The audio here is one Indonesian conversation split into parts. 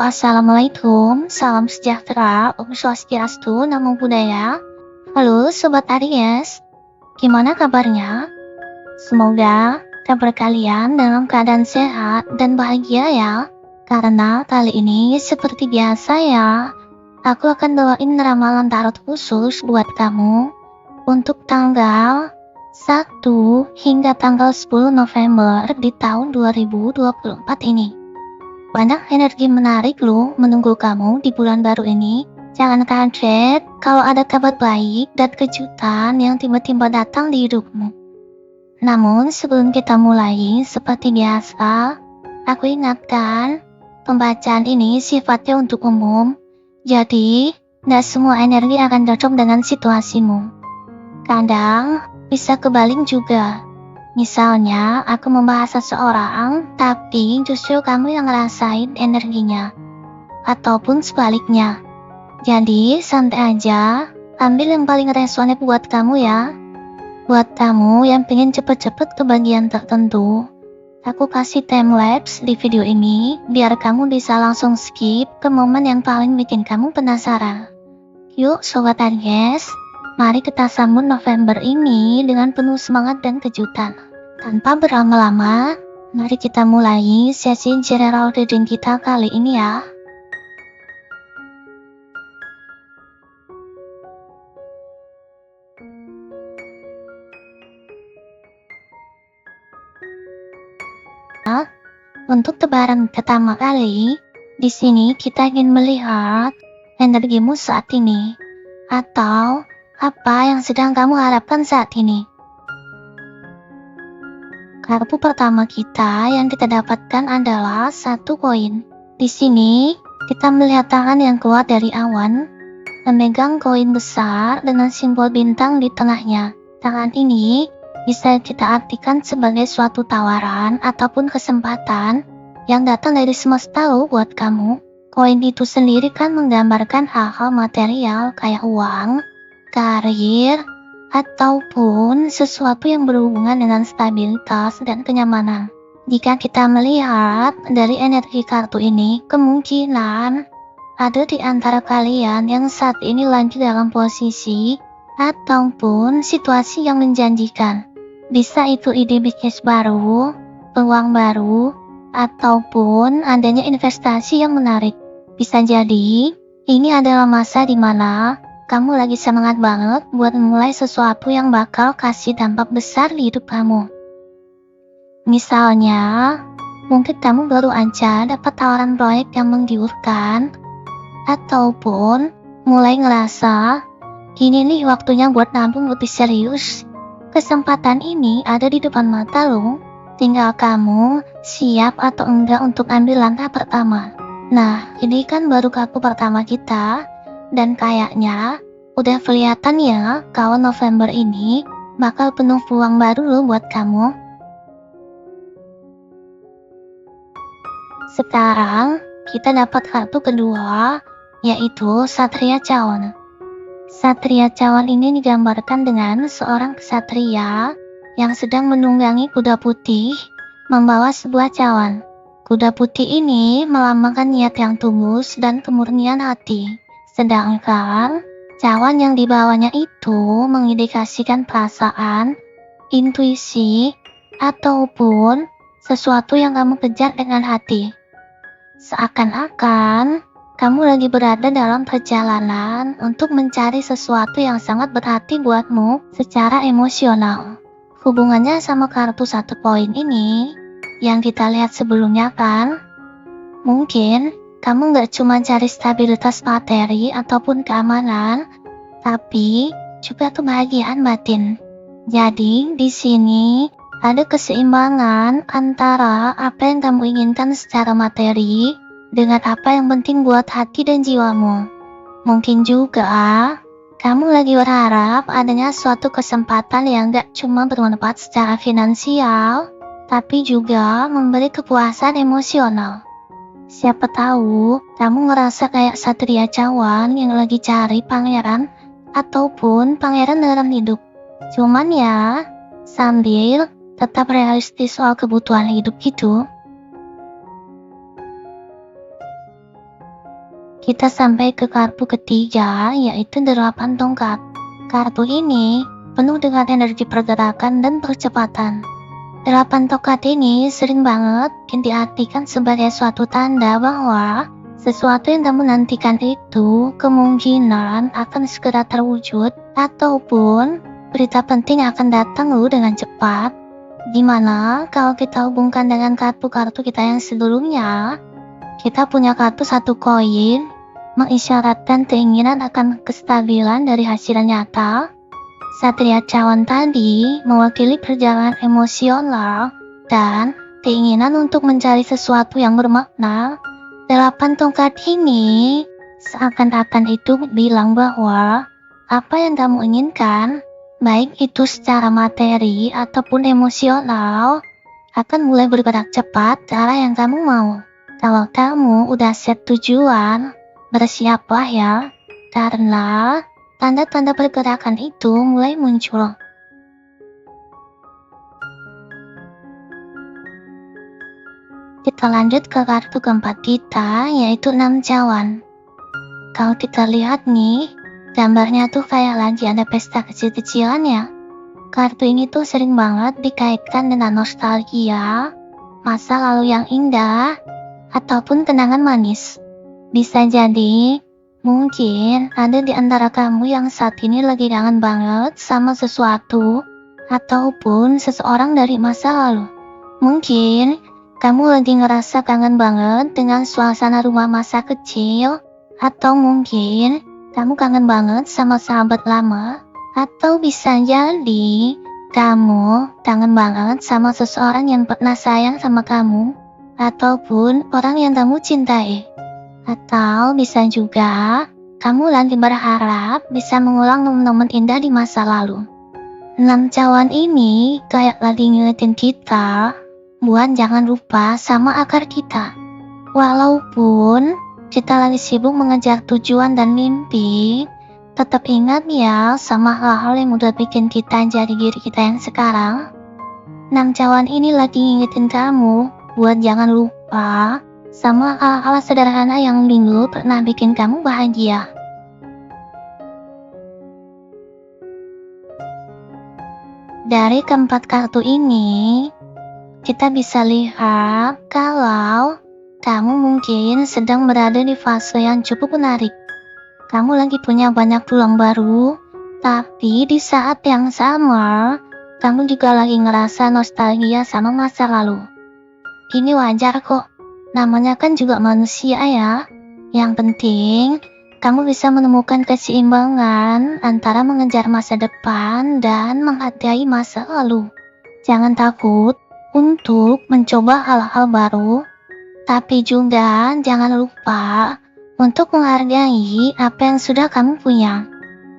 Assalamualaikum, salam sejahtera, Om Swastiastu, Namo Buddhaya. Halo Sobat Aries, gimana kabarnya? Semoga kabar kalian dalam keadaan sehat dan bahagia ya. Karena kali ini seperti biasa ya, aku akan bawain ramalan tarot khusus buat kamu untuk tanggal 1 hingga tanggal 10 November di tahun 2024 ini. Banyak energi menarik loh menunggu kamu di bulan baru ini. Jangan kaget kalau ada kabar baik dan kejutan yang tiba-tiba datang di hidupmu. Namun sebelum kita mulai, seperti biasa, aku ingatkan, pembacaan ini sifatnya untuk umum. Jadi, gak semua energi akan cocok dengan situasimu. Kadang, bisa kebalik juga. Misalnya, aku membahas seseorang, tapi justru kamu yang ngerasain energinya. Ataupun sebaliknya. Jadi, santai aja, ambil yang paling resonate buat kamu ya. Buat kamu yang pengen cepet-cepet ke bagian tertentu, aku kasih timelapse di video ini, biar kamu bisa langsung skip ke momen yang paling bikin kamu penasaran. Yuk Sobat Aries, mari kita sambut November ini dengan penuh semangat dan kejutan. Tanpa berlama-lama, mari kita mulai sesi general reading kita kali ini ya. Untuk tebaran pertama kali, di sini kita ingin melihat energimu saat ini, atau apa yang sedang kamu harapkan saat ini. Kartu pertama kita yang kita dapatkan adalah 1 koin. Di sini kita melihat tangan yang kuat dari awan, memegang koin besar dengan simbol bintang di tengahnya. Tangan ini bisa kita artikan sebagai suatu tawaran ataupun kesempatan yang datang dari semesta loh buat kamu. Koin itu sendiri kan menggambarkan hal-hal material kayak uang, karir, ataupun sesuatu yang berhubungan dengan stabilitas dan kenyamanan. Jika kita melihat dari energi kartu ini, kemungkinan ada di antara kalian yang saat ini lagi dalam posisi ataupun situasi yang menjanjikan. Bisa itu ide bisnis baru, peluang baru, ataupun adanya investasi yang menarik. Bisa jadi, ini adalah masa di mana kamu lagi semangat banget buat memulai sesuatu yang bakal kasih dampak besar di hidup kamu. Misalnya, mungkin kamu baru aja dapat tawaran proyek yang menggiurkan, ataupun mulai ngerasa, ini nih waktunya buat nabung lebih serius. Kesempatan ini ada di depan mata loh, tinggal kamu siap atau enggak untuk ambil langkah pertama. Nah, ini kan baru kartu pertama kita, dan kayaknya udah kelihatan ya kalau November ini bakal penuh peluang baru loh buat kamu. Sekarang kita dapat kartu kedua, yaitu Satria Cawan. Satria Cawan ini digambarkan dengan seorang ksatria yang sedang menunggangi kuda putih membawa sebuah cawan. Kuda putih ini melambangkan niat yang tulus dan kemurnian hati. Sedangkan cawan yang dibawanya itu mengindikasikan perasaan, intuisi, ataupun sesuatu yang kamu kejar dengan hati. Seakan-akan kamu lagi berada dalam perjalanan untuk mencari sesuatu yang sangat berarti buatmu secara emosional. Hubungannya sama kartu 1 poin ini yang kita lihat sebelumnya kan? Mungkin kamu gak cuma cari stabilitas materi ataupun keamanan, tapi juga kebahagiaan batin. Jadi di sini ada keseimbangan antara apa yang kamu inginkan secara materi dengan apa yang penting buat hati dan jiwamu. Mungkin juga kamu lagi berharap adanya suatu kesempatan yang gak cuma bermanfaat secara finansial, tapi juga memberi kepuasan emosional. Siapa tahu kamu ngerasa kayak Satria Cawan yang lagi cari pangeran ataupun pangeran dalam hidup. Cuman ya, sambil tetap realistis soal kebutuhan hidup gitu. Kita sampai ke kartu ketiga, yaitu 8 tongkat. Kartu ini penuh dengan energi pergerakan dan percepatan. 8 tongkat ini sering banget diartikan sebagai suatu tanda bahwa sesuatu yang kamu nantikan itu kemungkinan akan segera terwujud ataupun berita penting akan datang dengan cepat. Dimana kalau kita hubungkan dengan kartu-kartu kita yang sebelumnya, kita punya kartu 1 koin mengisyaratkan keinginan akan kestabilan dari hasil nyata. Satria cawan tadi mewakili perjalanan emosional dan keinginan untuk mencari sesuatu yang bermakna. 8 tongkat ini seakan-akan itu bilang bahwa apa yang kamu inginkan, baik itu secara materi ataupun emosional, akan mulai bergerak cepat ke arah yang kamu mau. Kalau kamu udah set tujuan, bersiaplah ya, karena tanda-tanda pergerakan itu mulai muncul. Kita lanjut ke kartu keempat kita, yaitu 6 cawan. Kalau kita lihat nih, gambarnya tuh kayak lagi ada pesta kecil-kecilan ya. Kartu ini tuh sering banget dikaitkan dengan nostalgia, masa lalu yang indah, ataupun kenangan manis. Bisa jadi, mungkin ada di antara kamu yang saat ini lagi kangen banget sama sesuatu, ataupun seseorang dari masa lalu. Mungkin kamu lagi ngerasa kangen banget dengan suasana rumah masa kecil, atau mungkin kamu kangen banget sama sahabat lama, atau bisa jadi kamu kangen banget sama seseorang yang pernah sayang sama kamu, ataupun orang yang kamu cintai. Atau bisa juga kamu lagi berharap bisa mengulang momen-momen indah di masa lalu. 6 cawan ini kayak lagi ngingetin kita buat jangan lupa sama akar kita. Walaupun kita lagi sibuk mengejar tujuan dan mimpi, tetap ingat ya sama hal-hal yang udah bikin kita jadi diri kita yang sekarang. 6 cawan ini lagi ngingetin kamu buat jangan lupa sama hal-hal sederhana yang dulu pernah bikin kamu bahagia. Dari keempat kartu ini, kita bisa lihat kalau kamu mungkin sedang berada di fase yang cukup menarik. Kamu lagi punya banyak peluang baru, tapi di saat yang sama, kamu juga lagi ngerasa nostalgia sama masa lalu. Ini wajar kok, namanya kan juga manusia ya. Yang penting, kamu bisa menemukan keseimbangan antara mengejar masa depan dan menghargai masa lalu. Jangan takut untuk mencoba hal-hal baru, tapi juga jangan lupa untuk menghargai apa yang sudah kamu punya.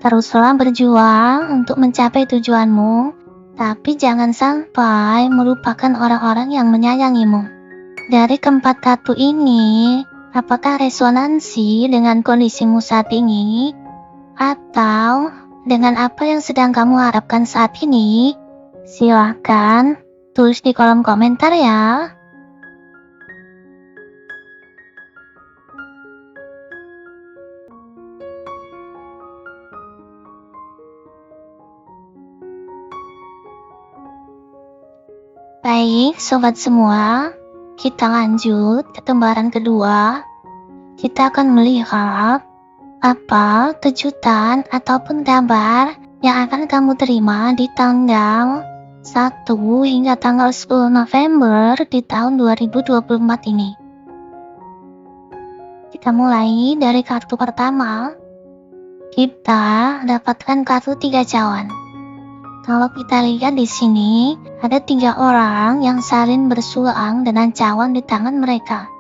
Teruslah berjuang untuk mencapai tujuanmu, tapi jangan sampai melupakan orang-orang yang menyayangimu. Dari keempat kartu ini, apakah resonansi dengan kondisimu saat ini? Atau dengan apa yang sedang kamu harapkan saat ini? Silahkan tulis di kolom komentar ya. Baik, sobat semua, kita lanjut ke lembaran kedua. Kita akan melihat apa kejutan ataupun kabar yang akan kamu terima di tanggal 1 hingga tanggal 10 November di tahun 2024 ini. Kita mulai dari kartu pertama. Kita dapatkan kartu 3 cawan. Kalau kita lihat di sini, ada 3 orang yang saling bersulang dengan cawan di tangan mereka.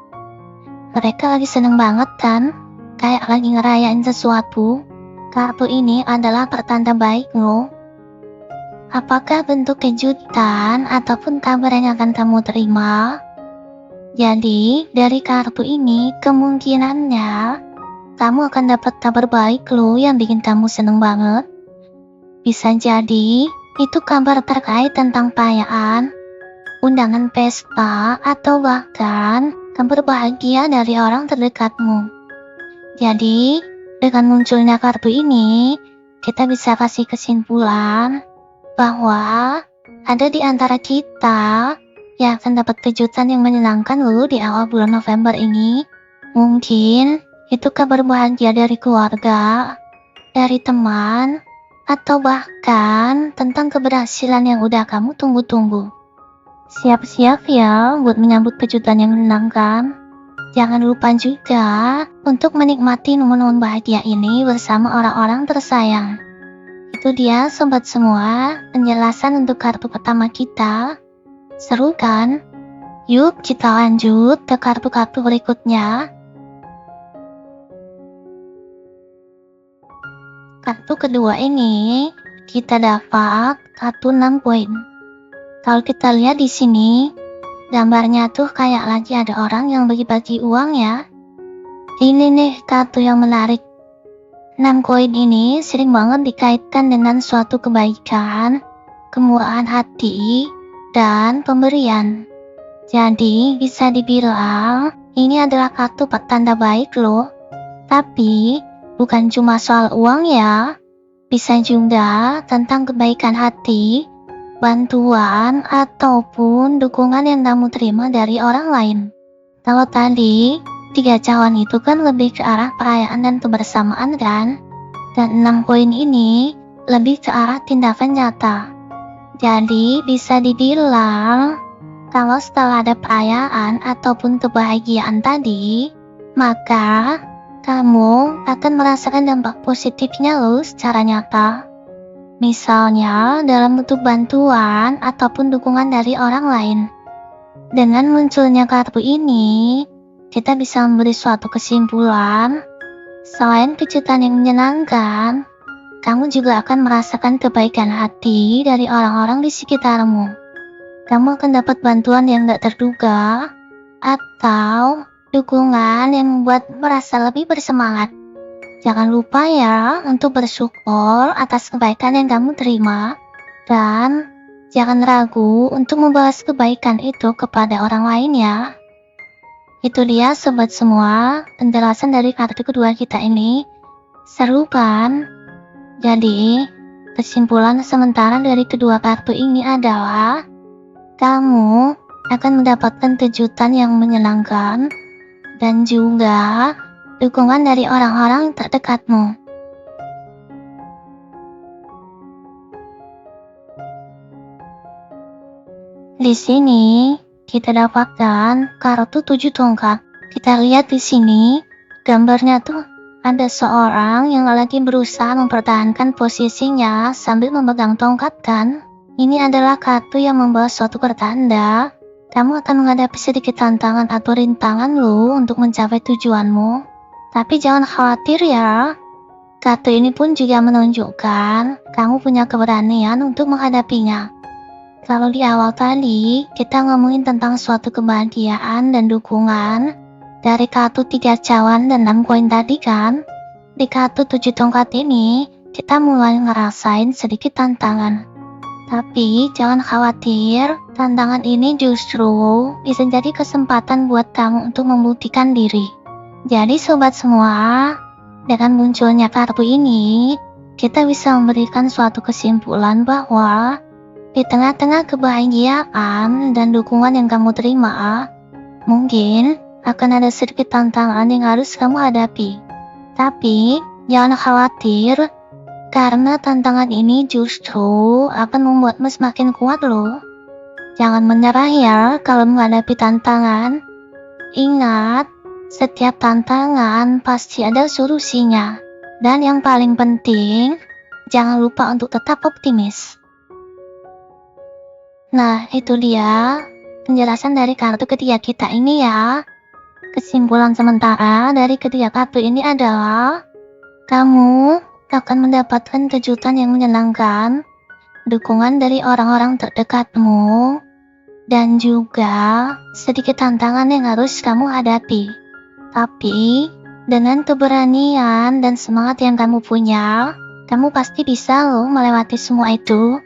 Mereka lagi seneng banget kan? Kayak lagi ngerayain sesuatu. Kartu ini adalah pertanda baik loh. Apakah bentuk kejutan ataupun kabar yang akan kamu terima? Jadi, dari kartu ini kemungkinannya kamu akan dapat kabar baik loh yang bikin kamu seneng banget. Bisa jadi itu kabar terkait tentang perayaan, undangan pesta, atau bahkan kabar bahagia dari orang terdekatmu. Jadi, dengan munculnya kartu ini, kita bisa kasih kesimpulan bahwa ada di antara kita yang akan dapat kejutan yang menyenangkan loh di awal bulan November ini. Mungkin itu kabar bahagia dari keluarga, dari teman, atau bahkan tentang keberhasilan yang udah kamu tunggu-tunggu. Siap-siap ya buat menyambut kejutan yang menyenangkan. Jangan lupa juga untuk menikmati momen-momen bahagia ini bersama orang-orang tersayang. Itu dia sobat semua, penjelasan untuk kartu pertama kita. Seru kan? Yuk kita lanjut ke kartu-kartu berikutnya. Kartu kedua ini kita dapat kartu 6 koin. Kalau kita lihat di sini, gambarnya tuh kayak lagi ada orang yang bagi-bagi uang ya. Ini nih kartu yang menarik. 6 koin ini sering banget dikaitkan dengan suatu kebaikan, kemurahan hati, dan pemberian. Jadi bisa dibilang ini adalah kartu pertanda baik loh. Tapi bukan cuma soal uang ya, bisa juga tentang kebaikan hati, bantuan, ataupun dukungan yang kamu terima dari orang lain. Kalau tadi, 3 cawan itu kan lebih ke arah perayaan dan kebersamaan kan? Dan 6 koin ini lebih ke arah tindakan nyata. Jadi bisa dibilang, kalau setelah ada perayaan ataupun kebahagiaan tadi, maka kamu akan merasakan dampak positifnya loh secara nyata. Misalnya dalam bentuk bantuan ataupun dukungan dari orang lain. Dengan munculnya kartu ini, kita bisa memberi suatu kesimpulan. Selain kejutan yang menyenangkan, kamu juga akan merasakan kebaikan hati dari orang-orang di sekitarmu. Kamu akan dapat bantuan yang gak terduga, atau dukungan yang membuat merasa lebih bersemangat. Jangan lupa ya untuk bersyukur atas kebaikan yang kamu terima. Dan jangan ragu untuk membalas kebaikan itu kepada orang lain ya. Itu dia sobat semua, penjelasan dari kartu kedua kita ini. Seru kan? Jadi, kesimpulan sementara dari kedua kartu ini adalah kamu akan mendapatkan kejutan yang menyenangkan dan juga dukungan dari orang-orang terdekatmu. Di sini kita dapatkan kartu 7 tongkat. Kita lihat di sini gambarnya tuh ada seorang yang lagi berusaha mempertahankan posisinya sambil memegang tongkat kan. Ini adalah kartu yang membawa suatu pertanda kamu akan menghadapi sedikit tantangan atau rintangan loh untuk mencapai tujuanmu. Tapi jangan khawatir ya. Kartu ini pun juga menunjukkan kamu punya keberanian untuk menghadapinya. Kalau di awal tadi kita ngomongin tentang suatu kebahagiaan dan dukungan dari kartu 3 cawan dan 6 koin tadi kan. Di kartu 7 tongkat ini kita mulai ngerasain sedikit tantangan. Tapi jangan khawatir, tantangan ini justru bisa jadi kesempatan buat kamu untuk membuktikan diri. Jadi sobat semua, dengan munculnya kartu ini, kita bisa memberikan suatu kesimpulan bahwa di tengah-tengah kebahagiaan dan dukungan yang kamu terima, mungkin akan ada sedikit tantangan yang harus kamu hadapi. Tapi jangan khawatir, karena tantangan ini justru akan membuatmu semakin kuat loh. Jangan menyerah ya kalau menghadapi tantangan. Ingat, setiap tantangan pasti ada solusinya. Dan yang paling penting, jangan lupa untuk tetap optimis. Nah, itu dia penjelasan dari kartu ketiga kita ini ya. Kesimpulan sementara dari ketiga kartu ini adalah kamu akan mendapatkan kejutan yang menyenangkan, dukungan dari orang-orang terdekatmu, dan juga sedikit tantangan yang harus kamu hadapi. Tapi, dengan keberanian dan semangat yang kamu punya, kamu pasti bisa loh melewati semua itu.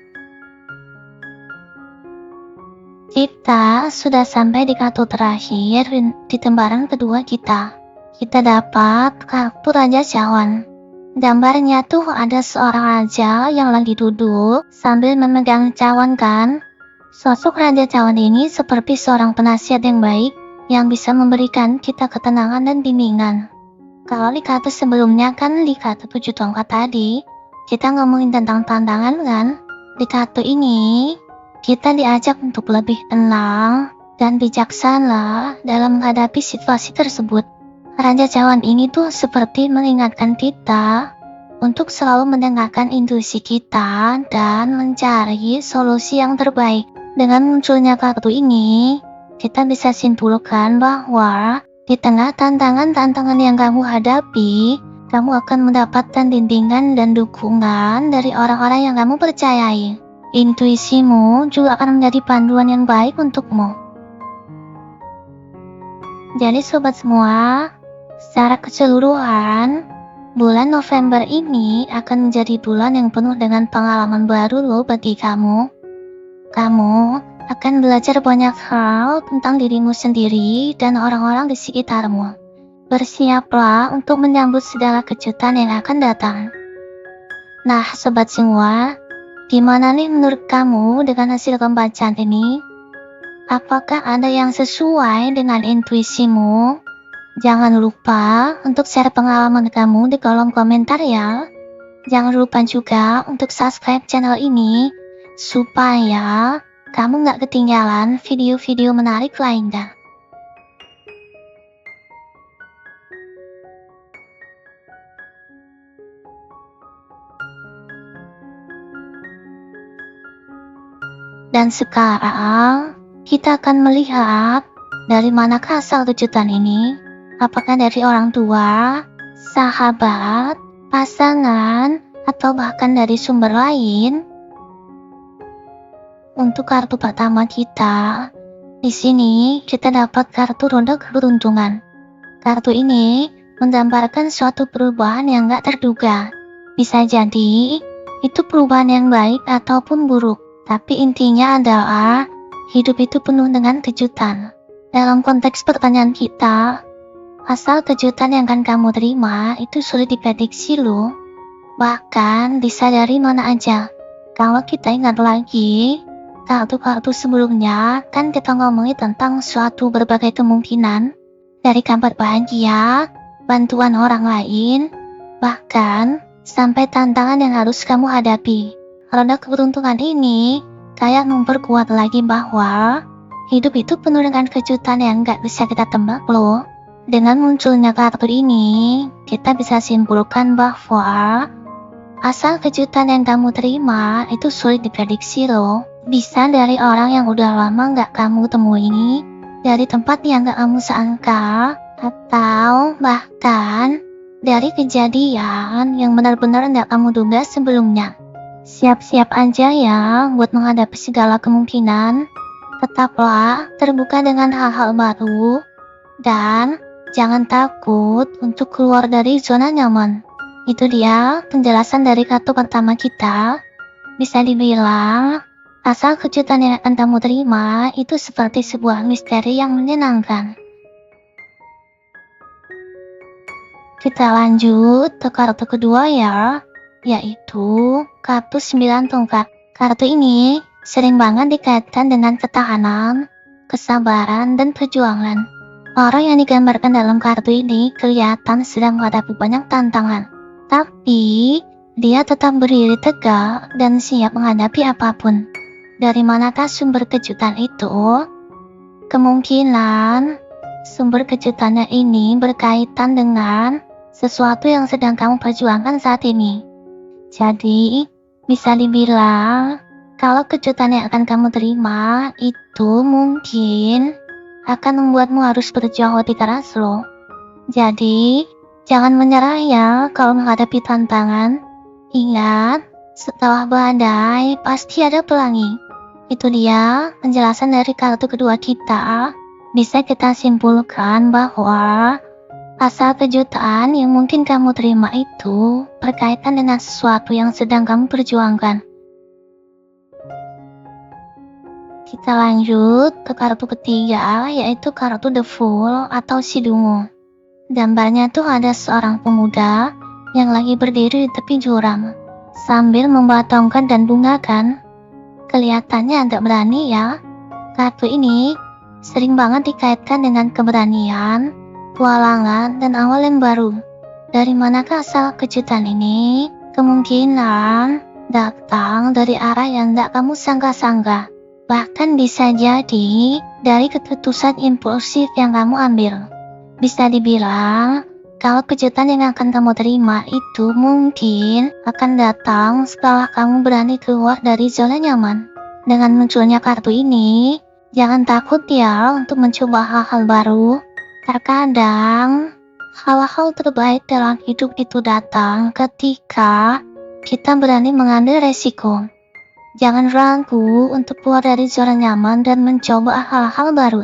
Kita sudah sampai di kartu terakhir di lembaran kedua kita, kita dapat kartu Raja Cawan. Gambarnya tuh ada seorang raja yang lagi duduk sambil memegang cawan kan. Sosok Raja Cawan ini seperti seorang penasihat yang baik yang bisa memberikan kita ketenangan dan bimbingan. Kalau di kartu sebelumnya kan di kartu 7 tongkat tadi, kita ngomongin tentang tantangan kan. Di kartu ini, kita diajak untuk lebih tenang dan bijaksana dalam menghadapi situasi tersebut. Raja Cawan ini tuh seperti mengingatkan kita untuk selalu mendengarkan intuisi kita dan mencari solusi yang terbaik. Dengan munculnya kartu ini, kita bisa simpulkan bahwa di tengah tantangan-tantangan yang kamu hadapi, kamu akan mendapatkan bimbingan dan dukungan dari orang-orang yang kamu percayai. Intuisimu juga akan menjadi panduan yang baik untukmu. Jadi sobat semua, secara keseluruhan, bulan November ini akan menjadi bulan yang penuh dengan pengalaman baru loh bagi kamu. Kamu akan belajar banyak hal tentang dirimu sendiri dan orang-orang di sekitarmu. Bersiaplah untuk menyambut segala kejutan yang akan datang. Nah, sobat semua, gimana nih menurut kamu dengan hasil pembacaan ini? Apakah ada yang sesuai dengan intuisimu? Jangan lupa untuk share pengalaman kamu di kolom komentar ya. Jangan lupa juga untuk subscribe channel ini supaya kamu gak ketinggalan video-video menarik lainnya. Dan sekarang kita akan melihat dari manakah asal kejutan ini. Apakah dari orang tua, sahabat, pasangan, atau bahkan dari sumber lain? Untuk kartu pertama kita, di sini kita dapat kartu ronde keberuntungan. Kartu ini menggambarkan suatu perubahan yang gak terduga. Bisa jadi itu perubahan yang baik ataupun buruk, tapi intinya adalah hidup itu penuh dengan kejutan. Dalam konteks pertanyaan kita, asal kejutan yang akan kamu terima itu sulit diprediksi loh. Bahkan bisa dari mana aja. Kalau kita ingat lagi, kartu-kartu sebelumnya kan kita ngomongin tentang suatu berbagai kemungkinan. Dari kabar bahagia, bantuan orang lain, bahkan sampai tantangan yang harus kamu hadapi. Roda keberuntungan ini kayak memperkuat lagi bahwa hidup itu penuh dengan kejutan yang gak bisa kita tebak loh. Dengan munculnya kartu ini, kita bisa simpulkan bahwa asal kejutan yang kamu terima itu sulit diprediksi loh. Bisa dari orang yang udah lama gak kamu temui, dari tempat yang gak kamu sangka, atau bahkan dari kejadian yang benar-benar gak kamu duga sebelumnya. Siap-siap aja ya buat menghadapi segala kemungkinan. Tetaplah terbuka dengan hal-hal baru dan jangan takut untuk keluar dari zona nyaman. Itu dia penjelasan dari kartu pertama kita. Bisa dibilang, asal kejutan yang akan kamu terima itu seperti sebuah misteri yang menyenangkan. Kita lanjut ke kartu kedua ya, yaitu kartu 9 tongkat. Kartu ini sering banget dikaitkan dengan ketahanan, kesabaran, dan perjuangan. Orang yang digambarkan dalam kartu ini kelihatan sedang menghadapi banyak tantangan, tapi dia tetap berdiri tegak dan siap menghadapi apapun. Dari manakah sumber kejutan itu? Kemungkinan sumber kejutannya ini berkaitan dengan sesuatu yang sedang kamu perjuangkan saat ini. Jadi, bisa dibilang kalau kejutan yang akan kamu terima itu mungkin akan membuatmu harus berjuang lebih keras loh. Jadi, jangan menyerah ya kalau menghadapi tantangan. Ingat, setelah badai pasti ada pelangi. Itu dia penjelasan dari kartu kedua kita. Bisa kita simpulkan bahwa asal kejutan yang mungkin kamu terima itu berkaitan dengan sesuatu yang sedang kamu perjuangkan. Kita lanjut ke kartu ketiga, yaitu kartu The Fool atau si dungu. Gambarnya tuh ada seorang pemuda yang lagi berdiri di tepi jurang sambil membawa tongkat dan bunga kan. Kelihatannya agak berani ya. Kartu ini sering banget dikaitkan dengan keberanian, petualangan, dan awal yang baru. Dari manakah asal kejutan ini? Kemungkinan datang dari arah yang tidak kamu sangka-sangka. Bahkan bisa jadi dari keputusan impulsif yang kamu ambil. Bisa dibilang, kalau kejutan yang akan kamu terima itu mungkin akan datang setelah kamu berani keluar dari zona nyaman. Dengan munculnya kartu ini, jangan takut ya untuk mencoba hal-hal baru. Terkadang, hal-hal terbaik dalam hidup itu datang ketika kita berani mengambil resiko. Jangan ragu untuk keluar dari zona nyaman dan mencoba hal-hal baru.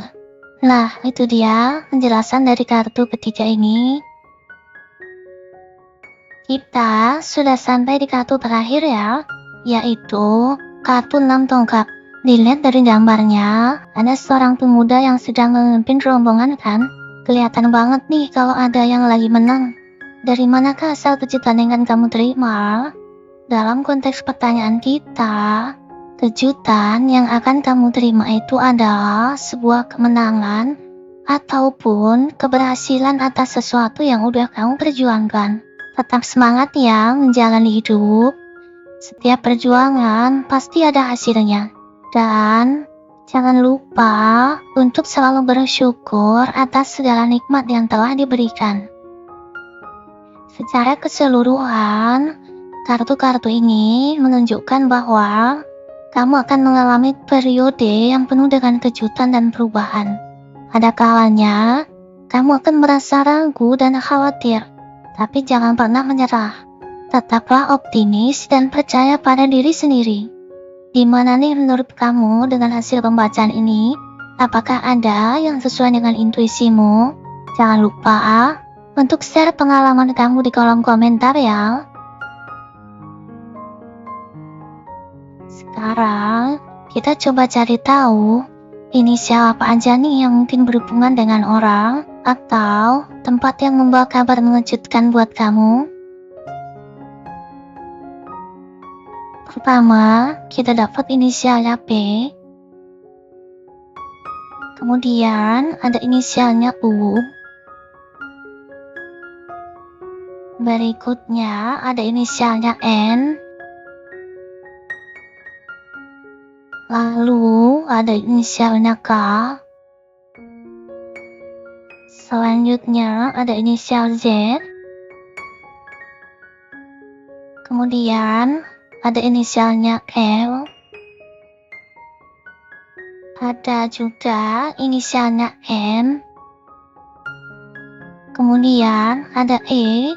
Nah, itu dia penjelasan dari kartu ketiga ini. Kita sudah sampai di kartu terakhir ya, yaitu kartu 6 tongkat. Dilihat dari gambarnya, ada seorang pemuda yang sedang memimpin rombongan kan? Kelihatan banget nih kalau ada yang lagi menang. Dari manakah asal kejutan yang akan kamu terima? Dalam konteks pertanyaan kita, kejutan yang akan kamu terima itu adalah sebuah kemenangan ataupun keberhasilan atas sesuatu yang udah kamu perjuangkan. Tetap semangat ya menjalani hidup. Setiap perjuangan pasti ada hasilnya. Dan jangan lupa untuk selalu bersyukur atas segala nikmat yang telah diberikan. Secara keseluruhan, kartu-kartu ini menunjukkan bahwa kamu akan mengalami periode yang penuh dengan kejutan dan perubahan. Ada kalanya, kamu akan merasa ragu dan khawatir. Tapi jangan pernah menyerah. Tetaplah optimis dan percaya pada diri sendiri. Gimana nih menurut kamu dengan hasil pembacaan ini? Apakah ada yang sesuai dengan intuisimu? Jangan lupa untuk share pengalaman kamu di kolom komentar ya. Sekarang kita coba cari tahu inisial apa aja nih yang mungkin berhubungan dengan orang atau tempat yang membawa kabar mengejutkan buat kamu. Pertama, kita dapat inisialnya P. Kemudian ada inisialnya U. Berikutnya ada inisialnya N. Lalu ada inisialnya K. Selanjutnya ada inisial Z. Kemudian ada inisialnya L. Ada juga inisialnya M. Kemudian ada E.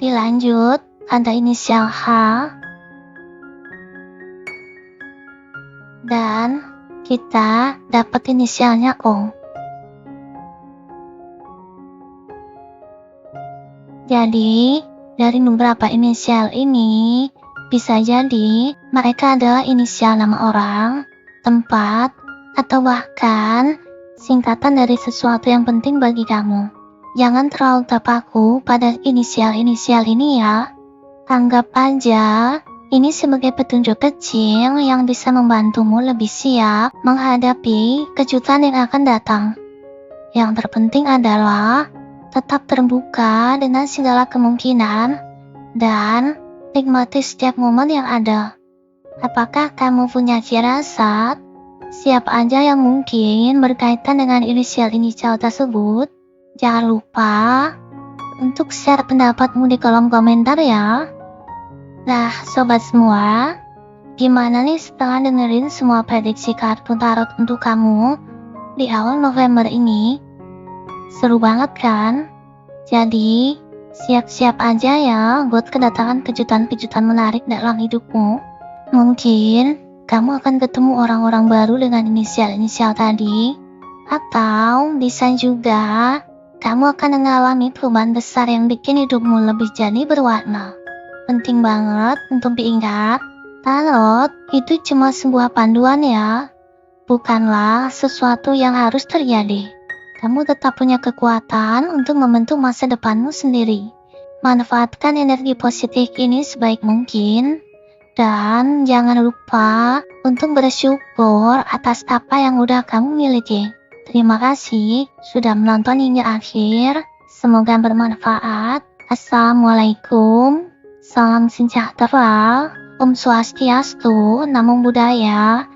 Dilanjut ada inisial H. Dan kita dapat inisialnya O. Jadi, dari beberapa inisial ini, bisa jadi mereka adalah inisial nama orang, tempat, atau bahkan singkatan dari sesuatu yang penting bagi kamu. Jangan terlalu terpaku pada inisial-inisial ini ya. Anggap aja ini sebagai petunjuk kecil yang bisa membantumu lebih siap menghadapi kejutan yang akan datang. Yang terpenting adalah tetap terbuka dengan segala kemungkinan dan nikmati setiap momen yang ada. Apakah kamu punya firasat siapa aja yang mungkin berkaitan dengan inisial-inisial tersebut? Jangan lupa untuk share pendapatmu di kolom komentar ya. Nah, sobat semua, gimana nih setelah dengerin semua prediksi kartu tarot untuk kamu di awal November ini? Seru banget kan? Jadi, siap-siap aja ya buat kedatangan kejutan-kejutan menarik dalam hidupmu. Mungkin kamu akan ketemu orang-orang baru dengan inisial-inisial tadi. Atau bisa juga kamu akan mengalami perubahan besar yang bikin hidupmu lebih jadi berwarna. Penting banget untuk diingat, tarot itu cuma sebuah panduan ya, bukanlah sesuatu yang harus terjadi. kamu tetap punya kekuatan untuk membentuk masa depanmu sendiri. Manfaatkan energi positif ini sebaik mungkin, dan jangan lupa untuk bersyukur atas apa yang udah kamu miliki. Terima kasih sudah menonton hingga akhir. Semoga bermanfaat. Assalamualaikum. Salam sejahtera. Om Swastiastu, Namo Buddhaya.